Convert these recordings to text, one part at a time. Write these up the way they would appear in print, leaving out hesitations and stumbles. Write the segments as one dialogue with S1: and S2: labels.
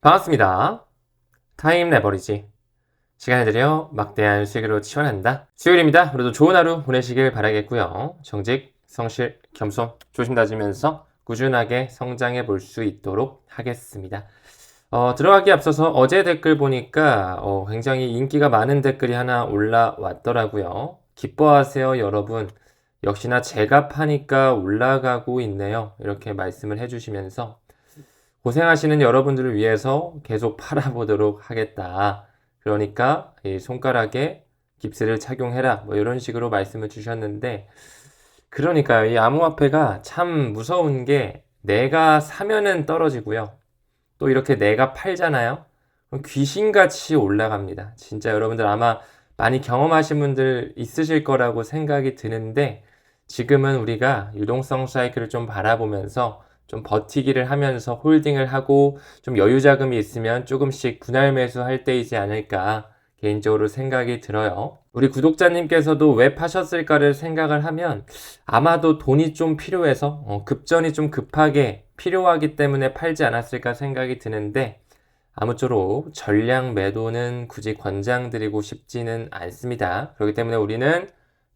S1: 반갑습니다. 타임 레버리지. 시간을 들여 막대한 수익으로 치환한다. 수요일입니다. 오늘도 좋은 하루 보내시길 바라겠고요. 정직, 성실, 겸손 조심 다지면서 꾸준하게 성장해 볼 수 있도록 하겠습니다. 들어가기 앞서서 어제 댓글 보니까 굉장히 인기가 많은 댓글이 하나 올라왔더라고요. 기뻐하세요, 여러분. 역시나 제가 파니까 올라가고 있네요. 이렇게 말씀을 해주시면서 고생하시는 여러분들을 위해서 계속 팔아보도록 하겠다. 그러니까 이 손가락에 깁스를 착용해라. 뭐 이런 식으로 말씀을 주셨는데, 그러니까요. 이 암호화폐가 참 무서운 게 내가 사면은 떨어지고요. 또 이렇게 내가 팔잖아요. 그럼 귀신같이 올라갑니다. 진짜 여러분들 아마 많이 경험하신 분들 있으실 거라고 생각이 드는데, 지금은 우리가 유동성 사이클을 좀 바라보면서 좀 버티기를 하면서 홀딩을 하고 좀 여유 자금이 있으면 조금씩 분할 매수할 때이지 않을까 개인적으로 생각이 들어요. 우리 구독자님께서도 왜 파셨을까를 생각을 하면 아마도 돈이 좀 필요해서 급전이 좀 급하게 필요하기 때문에 팔지 않았을까 생각이 드는데, 아무쪼록 전량 매도는 굳이 권장드리고 싶지는 않습니다. 그렇기 때문에 우리는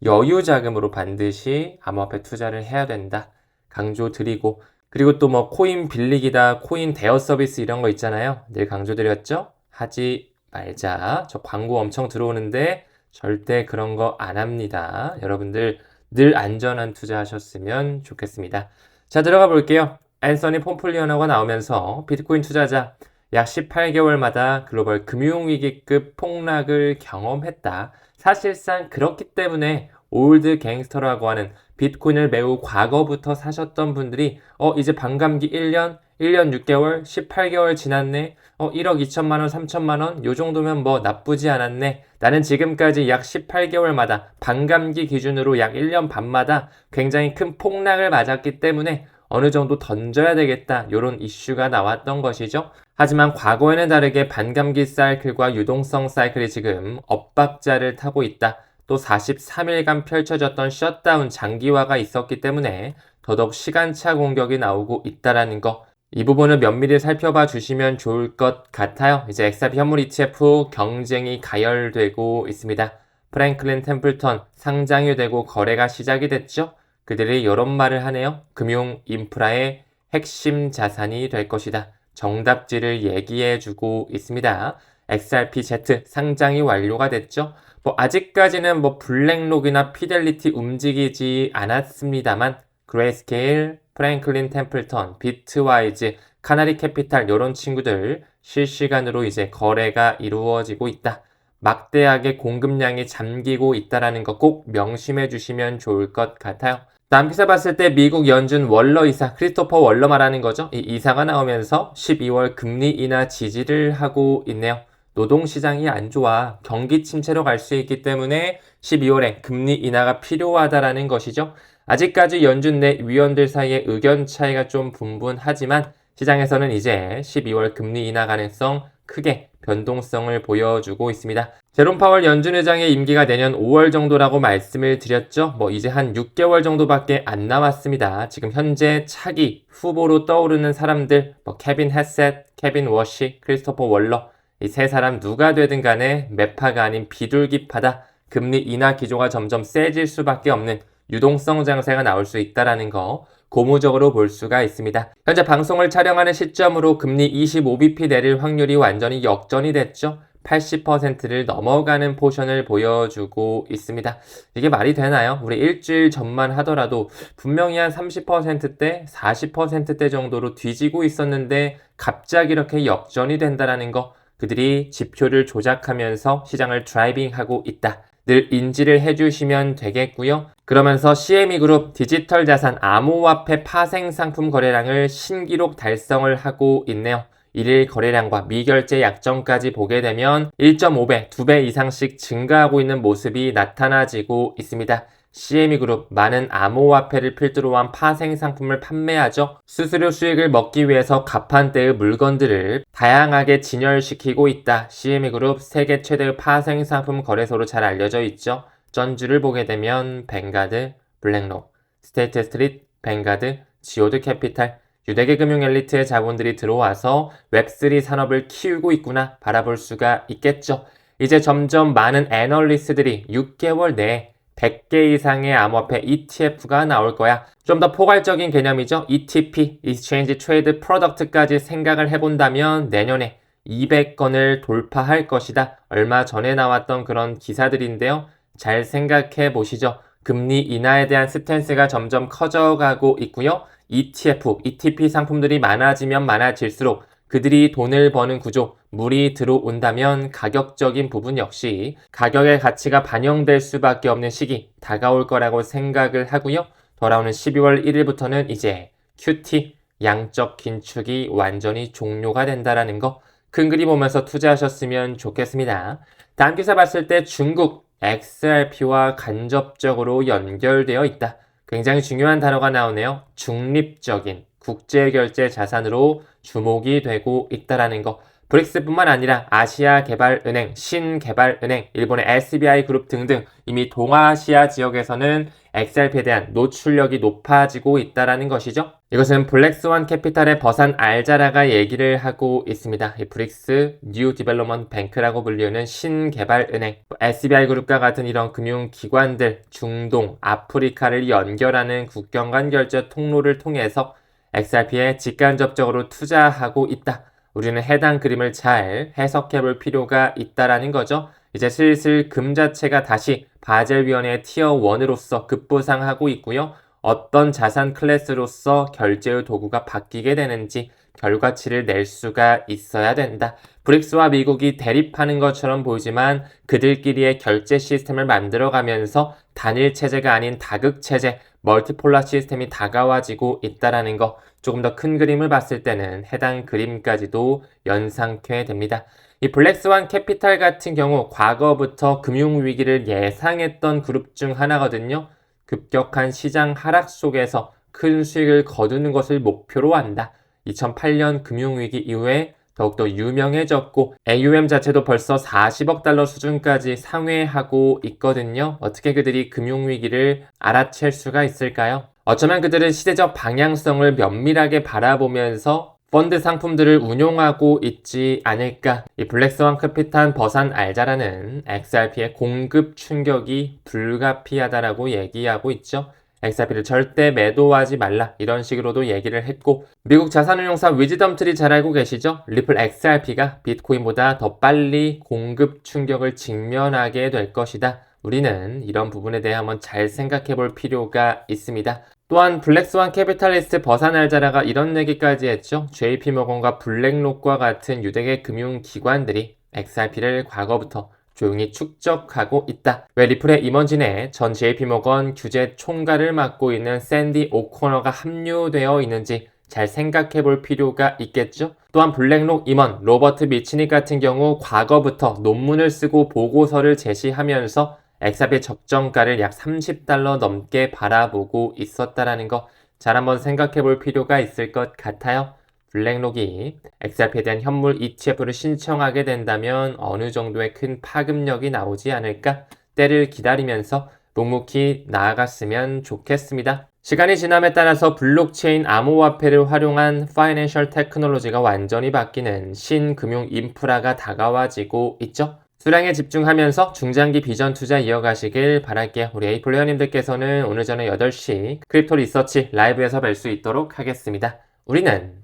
S1: 여유 자금으로 반드시 암호화폐 투자를 해야 된다 강조드리고, 그리고 또 뭐 코인 빌리기다, 코인 대여 서비스 이런 거 있잖아요. 늘 강조드렸죠? 하지 말자. 저 광고 엄청 들어오는데 절대 그런 거 안 합니다. 여러분들 늘 안전한 투자하셨으면 좋겠습니다. 자, 들어가 볼게요. 앤서니 폼플리언호가 나오면서 비트코인 투자자 약 18개월마다 글로벌 금융위기급 폭락을 경험했다. 사실상 그렇기 때문에 올드 갱스터라고 하는 비트코인을 매우 과거부터 사셨던 분들이 이제 반감기 1년, 1년 6개월, 18개월 지났네. 1억 2천만 원, 3천만 원, 요 정도면 뭐 나쁘지 않았네. 나는 지금까지 약 18개월마다 반감기 기준으로 약 1년 반마다 굉장히 큰 폭락을 맞았기 때문에 어느 정도 던져야 되겠다. 요런 이슈가 나왔던 것이죠. 하지만 과거에는 다르게 반감기 사이클과 유동성 사이클이 지금 엇박자를 타고 있다. 또 43일간 펼쳐졌던 셧다운 장기화가 있었기 때문에 더더욱 시간차 공격이 나오고 있다라는 거, 이 부분을 면밀히 살펴봐 주시면 좋을 것 같아요. 이제 XRP 현물 ETF 경쟁이 가열되고 있습니다. 프랭클린 템플턴 상장이 되고 거래가 시작이 됐죠. 그들이 이런 말을 하네요. 금융 인프라의 핵심 자산이 될 것이다. 정답지를 얘기해주고 있습니다. XRPZ 상장이 완료가 됐죠. 아직까지는 블랙록이나 피델리티 움직이지 않았습니다만, 그레이스케일, 프랭클린 템플턴, 비트와이즈, 카나리 캐피탈 이런 친구들 실시간으로 이제 거래가 이루어지고 있다. 막대하게 공급량이 잠기고 있다라는 거 꼭 명심해 주시면 좋을 것 같아요. 다음 기사 봤을 때 미국 연준 월러 이사, 크리스토퍼 월러 말하는 거죠. 이 이사가 나오면서 12월 금리 인하 지지를 하고 있네요. 노동시장이 안 좋아 경기 침체로 갈 수 있기 때문에 12월에 금리 인하가 필요하다라는 것이죠. 아직까지 연준 내 위원들 사이에 의견 차이가 좀 분분하지만 시장에서는 이제 12월 금리 인하 가능성 크게 변동성을 보여주고 있습니다. 제롬 파월 연준 의장의 임기가 내년 5월 정도라고 말씀을 드렸죠. 이제 한 6개월 정도밖에 안 남았습니다. 지금 현재 차기 후보로 떠오르는 사람들, 케빈 헤셋, 케빈 워시, 크리스토퍼 월러, 이 세 사람 누가 되든 간에 매파가 아닌 비둘기파다. 금리 인하 기조가 점점 세질 수밖에 없는 유동성 장세가 나올 수 있다는 거 고무적으로 볼 수가 있습니다. 현재 방송을 촬영하는 시점으로 금리 25bp 내릴 확률이 완전히 역전이 됐죠. 80%를 넘어가는 포션을 보여주고 있습니다. 이게 말이 되나요? 우리 일주일 전만 하더라도 분명히 한 30%대, 40%대 정도로 뒤지고 있었는데 갑자기 이렇게 역전이 된다는 거, 그들이 지표를 조작하면서 시장을 드라이빙하고 있다. 늘 인지를 해주시면 되겠고요. 그러면서 CME 그룹 디지털 자산 암호화폐 파생 상품 거래량을 신기록 달성을 하고 있네요. 1일 거래량과 미결제 약정까지 보게 되면 1.5배, 2배 이상씩 증가하고 있는 모습이 나타나지고 있습니다. CME 그룹 많은 암호화폐를 필두로 한 파생 상품을 판매하죠. 수수료 수익을 먹기 위해서 가판대의 물건들을 다양하게 진열시키고 있다. CME 그룹 세계 최대의 파생 상품 거래소로 잘 알려져 있죠. 전주를 보게 되면 뱅가드, 블랙록, 스테이트 스트릿, 뱅가드, 지오드 캐피탈, 유대계 금융 엘리트의 자본들이 들어와서 웹3 산업을 키우고 있구나 바라볼 수가 있겠죠. 이제 점점 많은 애널리스트들이 6개월 내에 100개 이상의 암호화폐 ETF가 나올 거야. 좀 더 포괄적인 개념이죠. ETP, Exchange Trade Product까지 생각을 해본다면 내년에 200건을 돌파할 것이다. 얼마 전에 나왔던 그런 기사들인데요. 잘 생각해 보시죠. 금리 인하에 대한 스탠스가 점점 커져가고 있고요. ETF, ETP 상품들이 많아지면 많아질수록 그들이 돈을 버는 구조, 물이 들어온다면 가격적인 부분 역시 가격의 가치가 반영될 수밖에 없는 시기 다가올 거라고 생각을 하고요. 돌아오는 12월 1일부터는 이제 QT, 양적 긴축이 완전히 종료가 된다라는 거 큰 그림 보면서 투자하셨으면 좋겠습니다. 다음 기사 봤을 때 중국 XRP와 간접적으로 연결되어 있다. 굉장히 중요한 단어가 나오네요. 중립적인 국제결제 자산으로 주목이 되고 있다라는 거. 브릭스뿐만 아니라 아시아개발은행, 신개발은행, 일본의 SBI 그룹 등등 이미 동아시아 지역에서는 XRP에 대한 노출력이 높아지고 있다는 것이죠. 이것은 블랙스완 캐피탈의 버산 알자라가 얘기를 하고 있습니다. 이 브릭스 뉴 디벨롭먼트 뱅크라고 불리는 신개발은행, SBI 그룹과 같은 이런 금융기관들, 중동, 아프리카를 연결하는 국경 간 결제 통로를 통해서 XRP에 직간접적으로 투자하고 있다. 우리는 해당 그림을 잘 해석해 볼 필요가 있다라는 거죠. 이제 슬슬 금 자체가 다시 바젤위원회의 티어 1으로서 급부상하고 있고요. 어떤 자산 클래스로서 결제의 도구가 바뀌게 되는지 결과치를 낼 수가 있어야 된다. 브릭스와 미국이 대립하는 것처럼 보이지만 그들끼리의 결제 시스템을 만들어가면서 단일 체제가 아닌 다극 체제, 멀티폴라 시스템이 다가와지고 있다라는 거. 조금 더 큰 그림을 봤을 때는 해당 그림까지도 연상케 됩니다. 이 블랙스완 캐피탈 같은 경우 과거부터 금융위기를 예상했던 그룹 중 하나거든요. 급격한 시장 하락 속에서 큰 수익을 거두는 것을 목표로 한다. 2008년 금융위기 이후에 더욱더 유명해졌고 AUM 자체도 벌써 40억 달러 수준까지 상회하고 있거든요. 어떻게 그들이 금융위기를 알아챌 수가 있을까요? 어쩌면 그들은 시대적 방향성을 면밀하게 바라보면서 펀드 상품들을 운용하고 있지 않을까. 이 블랙스완 캐피탈 버산 알자라는 XRP의 공급 충격이 불가피하다라고 얘기하고 있죠. XRP를 절대 매도하지 말라 이런 식으로도 얘기를 했고 미국 자산운용사 위즈덤트리 잘 알고 계시죠? 리플 XRP가 비트코인보다 더 빨리 공급 충격을 직면하게 될 것이다. 우리는 이런 부분에 대해 한번 잘 생각해 볼 필요가 있습니다. 또한 블랙스완 캐피탈리스트 버산 알자라가 이런 얘기까지 했죠. JP모건과 블랙록과 같은 유대계 금융기관들이 XRP를 과거부터 조용히 축적하고 있다. 왜 리플의 임원진에 전 JP모건 규제 총괄을 맡고 있는 샌디 오코너가 합류되어 있는지 잘 생각해 볼 필요가 있겠죠. 또한 블랙록 임원 로버트 미치닉 같은 경우 과거부터 논문을 쓰고 보고서를 제시하면서 XRP 적정가를 약 $30 넘게 바라보고 있었다라는 거 잘 한번 생각해 볼 필요가 있을 것 같아요. 블랙록이 XRP에 대한 현물 ETF를 신청하게 된다면 어느 정도의 큰 파급력이 나오지 않을까? 때를 기다리면서 묵묵히 나아갔으면 좋겠습니다. 시간이 지남에 따라서 블록체인 암호화폐를 활용한 파이낸셜 테크놀로지가 완전히 바뀌는 신금융 인프라가 다가와지고 있죠. 수량에 집중하면서 중장기 비전 투자 이어가시길 바랄게요. 우리 에이플레이어님들께서는 오늘 저녁 8시 크립토 리서치 라이브에서 뵐 수 있도록 하겠습니다. 우리는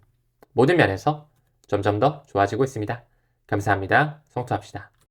S1: 모든 면에서 점점 더 좋아지고 있습니다. 감사합니다. 성투합시다.